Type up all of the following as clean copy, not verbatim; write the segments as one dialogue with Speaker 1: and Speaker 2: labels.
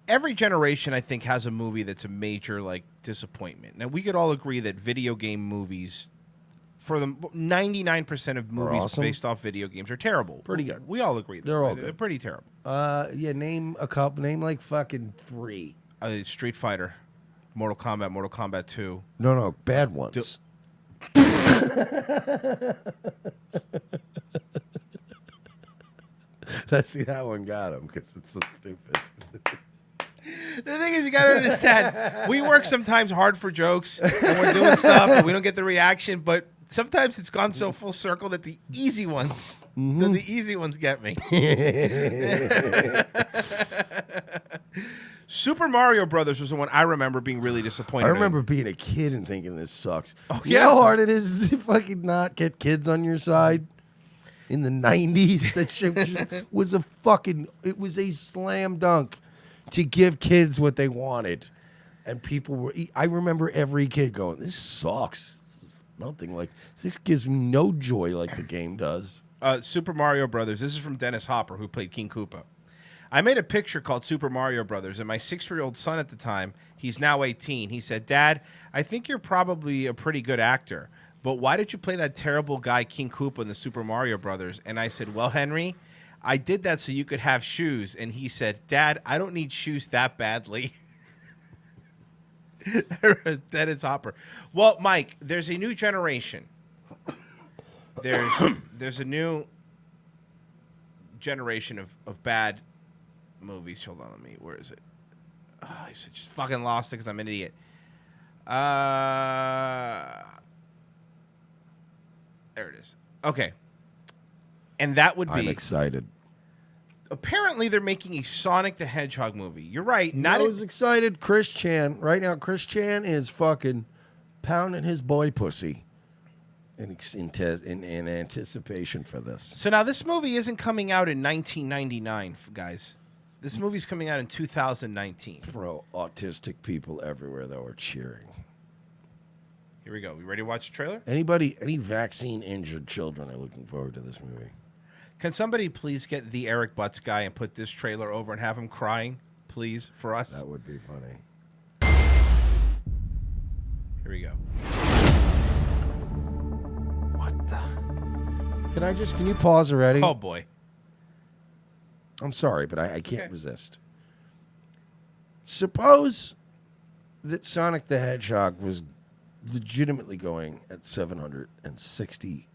Speaker 1: Every generation, I think, has a movie that's a major like disappointment. Now, we could all agree that video game movies, for the 99% of movies
Speaker 2: awesome.
Speaker 1: based off video games, are terrible.
Speaker 2: Pretty good.
Speaker 1: We all agree.
Speaker 2: They're all
Speaker 1: They're
Speaker 2: good.
Speaker 1: pretty terrible.
Speaker 2: Yeah, name a couple. Name like fucking 3.
Speaker 1: Street Fighter, Mortal Kombat 2.
Speaker 2: No, bad ones. See, that one got him because it's so stupid.
Speaker 1: The thing is, you gotta understand, we work sometimes hard for jokes, and we're doing stuff, and we don't get the reaction, but sometimes it's gone so full circle that the easy ones, the easy ones get me. Super Mario Brothers was the one I remember being really disappointed
Speaker 2: I remember
Speaker 1: in.
Speaker 2: being a kid and thinking this sucks.
Speaker 1: Oh,
Speaker 2: You know how hard it is to fucking not get kids on your side? In the 90s, that shit was it was a slam dunk to give kids what they wanted. And I remember every kid going, this sucks. This is nothing like, this gives me no joy like the game does.
Speaker 1: Super Mario Brothers. This is from Dennis Hopper, who played King Koopa. I made a picture called Super Mario Brothers, and my 6-year-old son at the time, he's now 18, he said, Dad, I think you're probably a pretty good actor, but why did you play that terrible guy King Koopa in the Super Mario Brothers? And I said, well, Henry, I did that so you could have shoes. And he said, Dad, I don't need shoes that badly. That is Hopper. Well, Mike, there's a new generation. There's a new generation of bad movies. Hold on, where is it? Oh, I just fucking lost it because I'm an idiot. There it is. Okay. And that would be...
Speaker 2: I'm excited.
Speaker 1: Apparently, they're making a Sonic the Hedgehog movie. You're right.
Speaker 2: I was excited. Chris Chan. Right now, Chris Chan is fucking pounding his boy pussy in anticipation for this.
Speaker 1: So now this movie isn't coming out in 1999, guys. This movie's coming out in 2019.
Speaker 2: Bro, autistic people everywhere, though, are cheering.
Speaker 1: Here we go. We ready to watch the trailer?
Speaker 2: Any vaccine-injured children are looking forward to this movie.
Speaker 1: Can somebody please get the Eric Butts guy and put this trailer over and have him crying, please, for us?
Speaker 2: That would be funny.
Speaker 1: Here we go.
Speaker 2: What the? Can you pause already?
Speaker 1: Oh, boy.
Speaker 2: I'm sorry, but I can't resist. Suppose that Sonic the Hedgehog was legitimately going at 760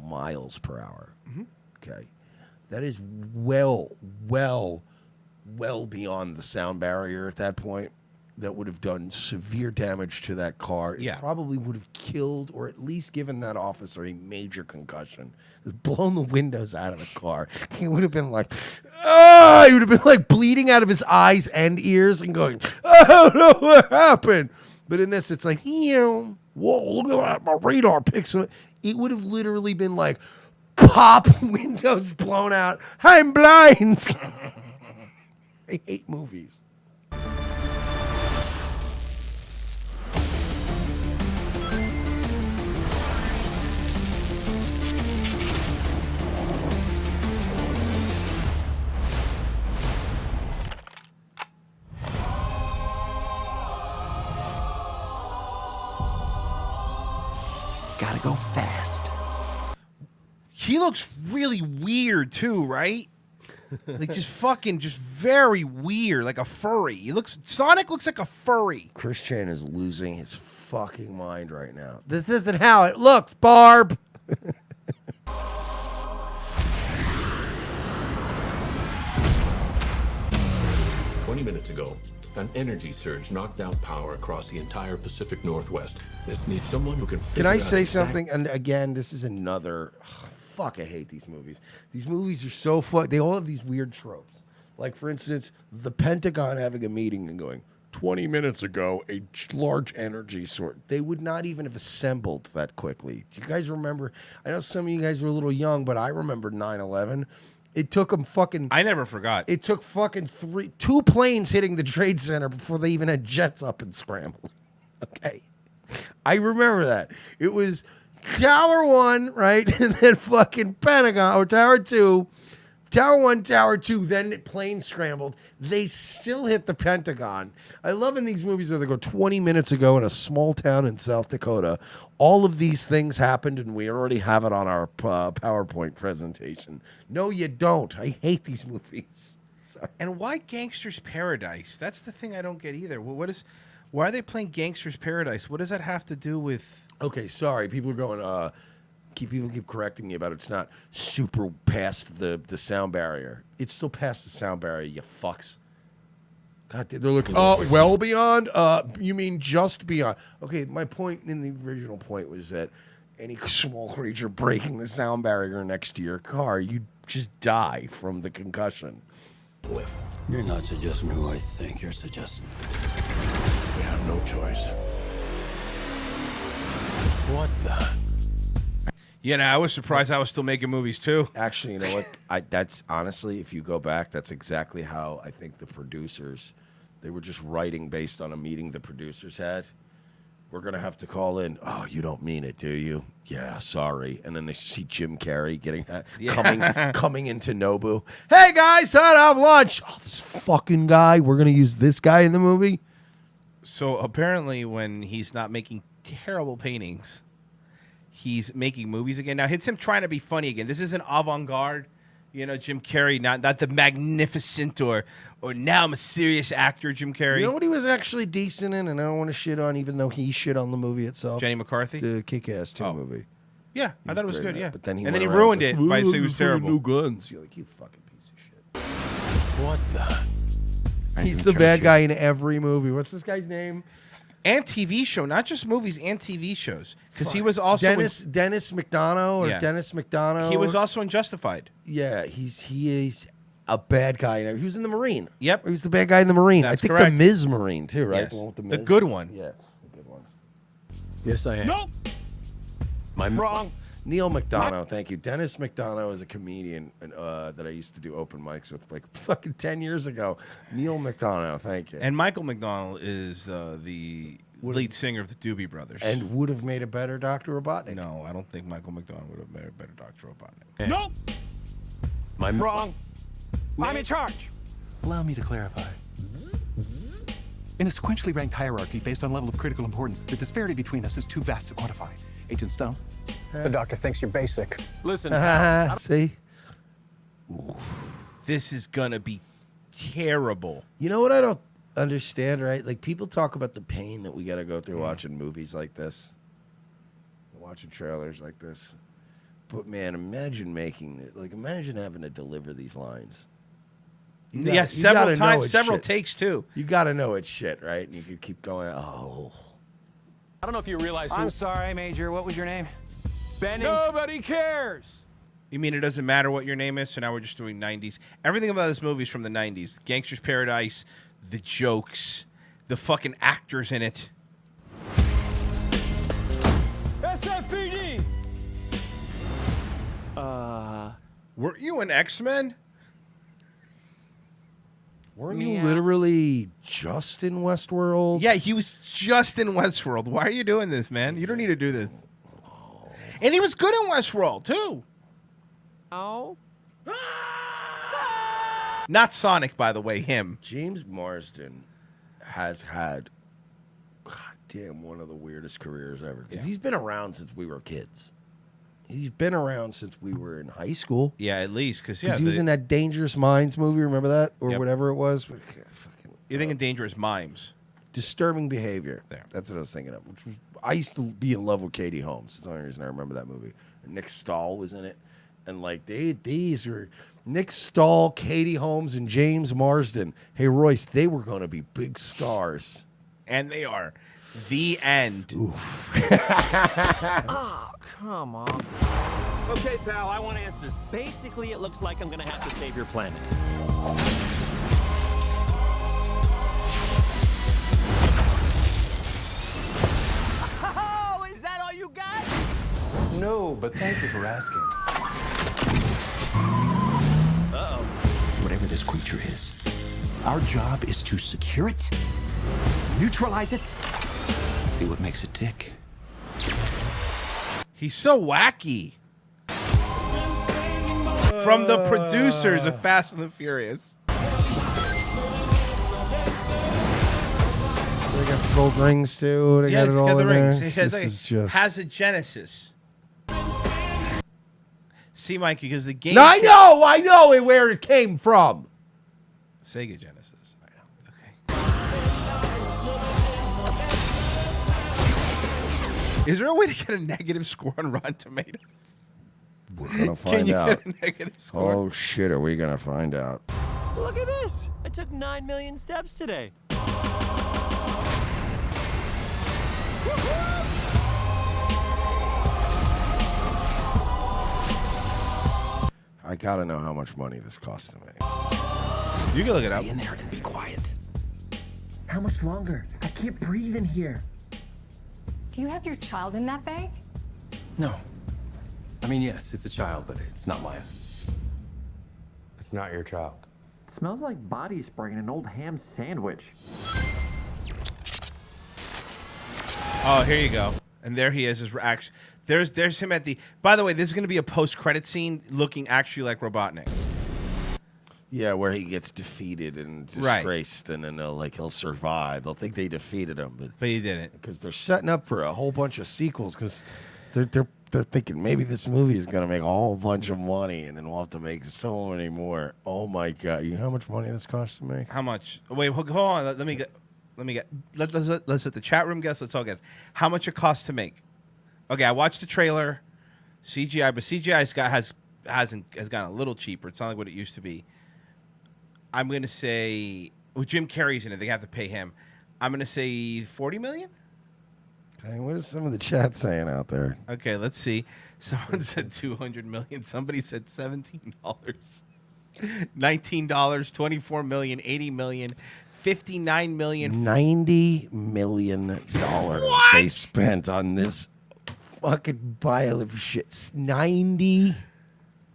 Speaker 2: miles per hour.
Speaker 1: Mm-hmm.
Speaker 2: Okay. That is well beyond the sound barrier at that point. That would have done severe damage to that car. It probably would have killed or at least given that officer a major concussion. Blown the windows out of the car. He would have been like, he would have been like bleeding out of his eyes and ears and going, I don't know what happened. But in this, it's like, whoa, look at that. My radar picks up. It would have literally been like, pop, windows blown out. I'm blind. I hate movies.
Speaker 3: Gotta go fast.
Speaker 1: He looks really weird too, right? Like just very weird, like a furry. Sonic looks like a furry.
Speaker 2: Chris Chan is losing his fucking mind right now. This isn't how it looks, Barb.
Speaker 4: 20 minutes ago, an energy surge knocked out power across the entire Pacific Northwest. This needs someone who can figure
Speaker 2: Can I
Speaker 4: out
Speaker 2: say
Speaker 4: exact-
Speaker 2: something? And again, this is another... fuck, I hate these movies. These movies are so fuck. They all have these weird tropes. Like, for instance, the Pentagon having a meeting and going, 20 minutes ago, a large energy source. They would not even have assembled that quickly. Do you guys remember? I know some of you guys were a little young, but I remember 9/11. It took them fucking...
Speaker 1: I never forgot.
Speaker 2: It took fucking 2 planes hitting the Trade Center before they even had jets up and scrambling. Okay. I remember that. It was Tower 1, right? And then fucking Pentagon, or Tower 2. Tower 1, Tower 2, then plane scrambled. They still hit the Pentagon. I love in these movies where they go 20 minutes ago in a small town in South Dakota. All of these things happened, and we already have it on our PowerPoint presentation. No, you don't. I hate these movies. Sorry.
Speaker 1: And why Gangster's Paradise? That's the thing I don't get either. Why are they playing Gangster's Paradise? What does that have to do with...
Speaker 2: Okay, sorry. People are going, people keep correcting me about it's not super past the sound barrier. It's still past the sound barrier, you fucks. God, they're looking. Oh, well beyond? You mean just beyond? Okay, my point in the original point was that any small creature breaking the sound barrier next to your car, you just die from the concussion.
Speaker 3: You're not suggesting who I think you're suggesting.
Speaker 4: We have no choice. What the?
Speaker 1: Yeah, I was surprised I was still making movies too.
Speaker 2: Actually, you know what? That's honestly, if you go back, that's exactly how I think the producers, they were just writing based on a meeting the producers had. We're going to have to call in. Oh, you don't mean it, do you? Yeah, sorry. And then they see Jim Carrey coming into Nobu. Hey, guys, how to have lunch? Oh, this fucking guy. We're going to use this guy in the movie?
Speaker 1: So apparently when he's not making terrible paintings, he's making movies again. Now, it's him trying to be funny again. This isn't avant-garde. You know, Jim Carrey, not the magnificent or now I'm a serious actor, Jim Carrey.
Speaker 2: You know what he was actually decent in, and I don't want to shit on, even though he shit on the movie itself?
Speaker 1: Jenny McCarthy?
Speaker 2: The Kick-Ass 2 movie.
Speaker 1: Yeah, I thought it was good, yeah.
Speaker 2: But then he
Speaker 1: ruined it by saying it was terrible.
Speaker 2: New guns. You're like, you fucking piece of shit.
Speaker 4: What the?
Speaker 2: He's the bad guy in every movie. What's this guy's name?
Speaker 1: And TV show, not just movies and TV shows. Because he was also
Speaker 2: Dennis McDonough or
Speaker 1: Yeah.
Speaker 2: Dennis McDonough.
Speaker 1: He was also in Justified.
Speaker 2: Yeah, he is a bad guy. He was in the Marine.
Speaker 1: Yep.
Speaker 2: He was the bad guy in the Marine.
Speaker 1: That's
Speaker 2: I think
Speaker 1: correct.
Speaker 2: the Miz Marine too, right?
Speaker 1: Yes.
Speaker 2: The one with the
Speaker 1: The
Speaker 2: Miz.
Speaker 1: good one.
Speaker 2: Yeah, the good ones.
Speaker 4: Yes, I am.
Speaker 5: Nope.
Speaker 4: I'm
Speaker 5: Wrong.
Speaker 2: Neil McDonough, thank you. Dennis McDonough is a comedian that I used to do open mics with like fucking 10 years ago. Neil McDonough, thank you.
Speaker 1: And Michael McDonald is the lead singer of the Doobie Brothers.
Speaker 2: And would have made a better Dr. Robotnik.
Speaker 1: No, I don't think Michael McDonald would have made a better Dr. Robotnik.
Speaker 5: Nope.
Speaker 4: I'm
Speaker 5: Wrong. I'm in charge.
Speaker 3: Allow me to clarify. In a sequentially ranked hierarchy based on level of critical importance, the disparity between us is too vast to quantify. Agent Stone?
Speaker 5: The doctor thinks you're basic. Listen,
Speaker 2: See?
Speaker 1: This is going to be terrible.
Speaker 2: You know what I don't understand, right? Like, people talk about the pain that we got to go through watching movies like this, watching trailers like this. But, man, imagine making it. Like, imagine having to deliver these lines.
Speaker 1: Yes, several
Speaker 2: gotta know
Speaker 1: times,
Speaker 2: it's
Speaker 1: several
Speaker 2: shit.
Speaker 1: takes, too.
Speaker 2: You got to know it's shit, right? And you could keep going, oh.
Speaker 5: I don't know if you realize
Speaker 6: I'm sorry, Major. What was your name?
Speaker 5: Benny. Nobody cares.
Speaker 1: You mean it doesn't matter what your name is? So now we're just doing 90s. Everything about this movie is from the 90s. Gangster's Paradise, the jokes, the fucking actors in it.
Speaker 5: SFPD.
Speaker 1: Were you an X-Men?
Speaker 2: Weren't you literally just in Westworld?
Speaker 1: Yeah, he was just in Westworld. Why are you doing this, man? You don't need to do this. And he was good in Westworld, too.
Speaker 6: Oh.
Speaker 1: Not Sonic, by the way, him.
Speaker 2: James Marsden has had, goddamn, one of the weirdest careers ever. Because he's been around since we were kids. He's been around since we were in high school.
Speaker 1: Yeah, at least. Because
Speaker 2: he was in that Dangerous Minds movie, remember that? Or
Speaker 1: Yep.
Speaker 2: whatever it was.
Speaker 1: You're thinking Dangerous Mimes.
Speaker 2: Disturbing Behavior.
Speaker 1: There.
Speaker 2: That's what I was thinking of. Which was, I used to be in love with Katie Holmes. That's the only reason I remember that movie. And Nick Stahl was in it. And like these were Nick Stahl, Katie Holmes, and James Marsden. Hey Royce, they were going to be big stars.
Speaker 1: And they are. The end.
Speaker 2: Oof.
Speaker 6: Oh, come on.
Speaker 5: Okay, pal, I want answers.
Speaker 6: Basically, it looks like I'm gonna have to save your planet. Oh, is that all you got?
Speaker 3: No, but thank you for asking.
Speaker 6: Uh-oh.
Speaker 3: Whatever this creature is, our job is to secure it, neutralize it, see what makes it tick.
Speaker 1: He's so wacky. from the producers of Fast and the Furious.
Speaker 2: They got the gold rings too. They got it all
Speaker 1: got the
Speaker 2: in
Speaker 1: rings.
Speaker 2: there.
Speaker 1: It has,
Speaker 2: This is just...
Speaker 1: has a Genesis. See, Mikey, because the game.
Speaker 2: No, I know where it came from.
Speaker 1: Sega Genesis. Is there a way to get a negative score on Rotten Tomatoes?
Speaker 2: We're gonna find
Speaker 1: Can you
Speaker 2: out.
Speaker 1: get a negative score?
Speaker 2: Oh shit, are we gonna find out?
Speaker 6: Look at this. I took 9 million steps today.
Speaker 2: I gotta know how much money this cost to make.
Speaker 1: You can look it up.
Speaker 3: Stay in there and be quiet.
Speaker 7: How much longer? I can't breathe in here.
Speaker 8: Do you have your child in that bag?
Speaker 9: No. I mean, yes, it's a child, but it's not mine.
Speaker 10: It's not your child.
Speaker 7: Smells like body spray in an old ham sandwich.
Speaker 1: Oh, here you go. And there he is. His reaction. There's him at the. By the way, this is going to be a post-credit scene looking actually like Robotnik.
Speaker 2: Yeah, where he gets defeated and disgraced, and then he'll survive. They'll think they defeated him,
Speaker 1: but he didn't,
Speaker 2: because they're setting up for a whole bunch of sequels. Because they're thinking maybe this movie is gonna make a whole bunch of money, and then we'll have to make so many more. Oh my god! You know how much money this cost to make?
Speaker 1: How much? Wait, hold on. Let me get. Let's let the chat room guess. Let's all guess. How much it costs to make? Okay, I watched the trailer. CGI, but CGI has gotten a little cheaper. It's not like what it used to be. I'm gonna say, well, Jim Carrey's in it. They have to pay him. I'm gonna say 40 million.
Speaker 2: Okay, what is some of the chat saying out there?
Speaker 1: Okay, let's see. Someone said 200 million. Somebody said $17, $19, 24 million, 80 million, 59 million.
Speaker 2: $90 million they spent on this fucking pile of shit. 90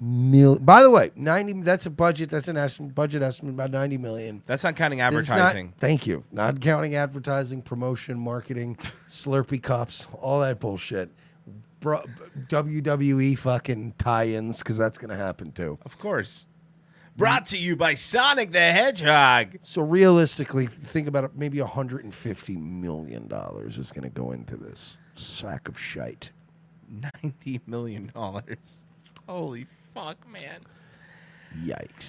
Speaker 2: million. By the way, 90. That's a budget. That's an estimate, budget estimate about 90 million.
Speaker 1: That's not counting
Speaker 2: It's
Speaker 1: advertising.
Speaker 2: Not, thank you. Not counting advertising, promotion, marketing, Slurpee cups, all that bullshit. WWE fucking tie-ins, because that's gonna happen too.
Speaker 1: Of course. Brought to you by Sonic the Hedgehog.
Speaker 2: So realistically, think about it. Maybe $150 million is going to go into this sack of shite.
Speaker 1: $90 million. Holy fuck, man.
Speaker 2: Yikes.